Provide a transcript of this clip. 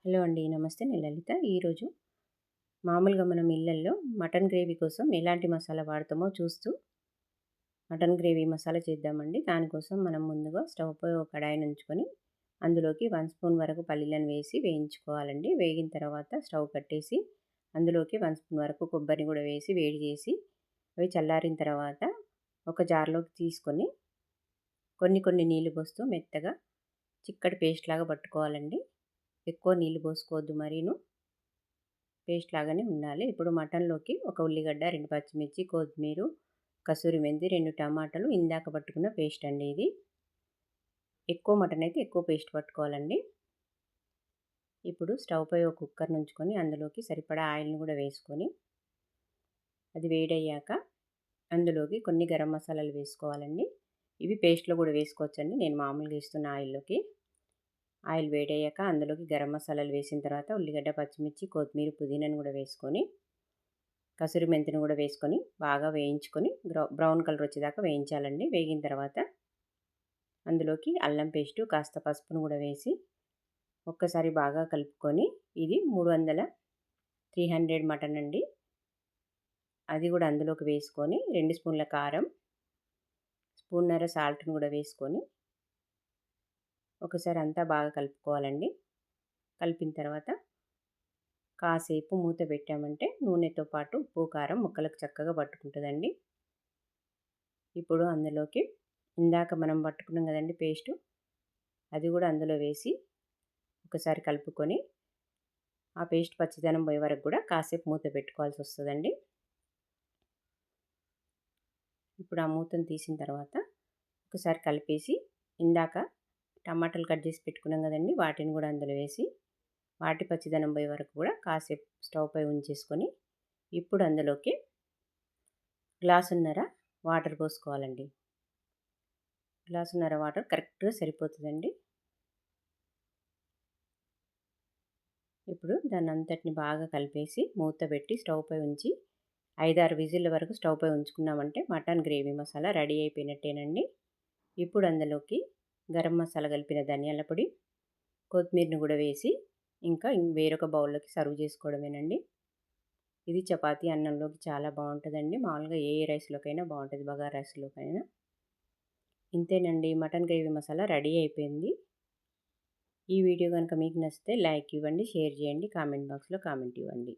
Hello అండి. నమస్తే. నేను లలిత. ఈరోజు మామూలుగా మనం ఇళ్లల్లో మటన్ గ్రేవీ కోసం ఎలాంటి మసాలా వాడతామో చూస్తూ మటన్ గ్రేవీ మసాలా చేద్దామండి. దానికోసం మనం ముందుగా స్టవ్ పై ఒక కడాయిని ఉంచుకొని అందులోకి 1 స్పూన్ వరకు పల్లీలను వేసి వేయించుకోవాలండి. వేగిన తర్వాత స్టవ్ కట్టేసి అందులోకి 1 స్పూన్ వరకు కొబ్బరిని కూడా వేసి వేడి చేసి అవి చల్లారిన తర్వాత ఒక జార్‌లోకి తీసుకొని కొన్ని నీళ్లు పోస్తూ మెత్తగా చిక్కటి పేస్ట్ లాగా పట్టుకోవాలండి. ఎక్కువ నీళ్లు పోసుకోవద్దు మరీను. పేస్ట్ లాగానే ఉండాలి. ఇప్పుడు మటన్‌లోకి ఒక ఉల్లిగడ్డ, 2 పచ్చిమిర్చి, కొత్తిమీర, కసూరి మెంతి, 2 టమాటాలు ఇందాక పట్టుకున్న పేస్ట్ అండి ఇది. ఎక్కువ మటన్ అయితే ఎక్కువ పేస్ట్ పట్టుకోవాలండి. ఇప్పుడు స్టవ్ పై ఒక కుక్కర్‌ని ఉంచుకొని అందులోకి సరిపడా ఆయిల్‌ని కూడా వేసుకొని అది వేడయ్యాక అందులోకి కొన్ని గరం మసాలాలు వేసుకోవాలండి. ఇవి పేస్ట్‌లో కూడా వేసుకోవచ్చండి. నేను మామూలుగా వేస్తున్న ఆయిల్‌లోకి. ఆయిల్ వేడయ్యాక అందులోకి గరం మసాలాలు వేసిన తర్వాత ఉల్లిగడ్డ, పచ్చిమిర్చి, కొత్తిమీర, పుదీనాను కూడా వేసుకొని కసూరి మెంతిని కూడా వేసుకొని బాగా వేయించుకొని బ్రౌన్ కలర్ వచ్చేదాకా వేయించాలండి. వేగిన తర్వాత అందులోకి అల్లం పేస్టు, కాస్త పసుపును కూడా వేసి ఒక్కసారి బాగా కలుపుకొని ఇది 300 మటన్ అండి. అది కూడా అందులోకి వేసుకొని 2 స్పూన్ల కారం, స్పూన్నర సాల్ట్‌ను కూడా వేసుకొని ఒకసారి అంతా బాగా కలుపుకోవాలండి. కలిపిన తర్వాత కాసేపు మూత పెట్టామంటే నూనెతో పాటు ఉప్పు, కారం ముక్కలకు చక్కగా పట్టుకుంటుందండి. ఇప్పుడు అందులోకి ఇందాక మనం పట్టుకున్నాం కదండి పేస్టు, అది కూడా అందులో వేసి ఒకసారి కలుపుకొని ఆ పేస్ట్ పచ్చిదనం పోయే వరకు కూడా కాసేపు మూత పెట్టుకోవాల్సి వస్తుందండి. ఇప్పుడు ఆ మూతను తీసిన తర్వాత ఒకసారి కలిపేసి ఇందాక టమాటాలు కట్ చేసి పెట్టుకున్నాం కదండి, వాటిని కూడా అందులో వేసి వాటి పచ్చిదనం పోయే వరకు కూడా కాసేపు స్టవ్ పై ఉంచేసుకొని ఇప్పుడు అందులోకి గ్లాసున్నర వాటర్ పోసుకోవాలండి. గ్లాసున్నర వాటర్ కరెక్ట్‌గా సరిపోతుందండి. ఇప్పుడు దాన్ని అంతటిని బాగా కలిపేసి మూత పెట్టి స్టవ్ పై ఉంచి 5-6 విజిల్ల వరకు స్టవ్ పై ఉంచుకున్నామంటే మటన్ గ్రేవీ మసాలా రెడీ అయిపోయినట్టేనండి. ఇప్పుడు అందులోకి గరం మసాలా కలిపిన ధనియాల పొడి, కొత్తిమీరని కూడా వేసి ఇంకా వేరొక బౌల్లోకి సర్వ్ చేసుకోవడమేనండి. ఇది చపాతీ, అన్నంలోకి చాలా బాగుంటుందండి. మామూలుగా ఏ రైస్‌లోకైనా బాగుంటుంది, బగారా రైస్‌లోకైనా. ఇంతేనండి, మటన్ గ్రేవీ మసాలా రెడీ అయిపోయింది. ఈ వీడియో కనుక మీకు నచ్చితే లైక్ ఇవ్వండి, షేర్ చేయండి, కామెంట్ బాక్స్‌లో కామెంట్ ఇవ్వండి.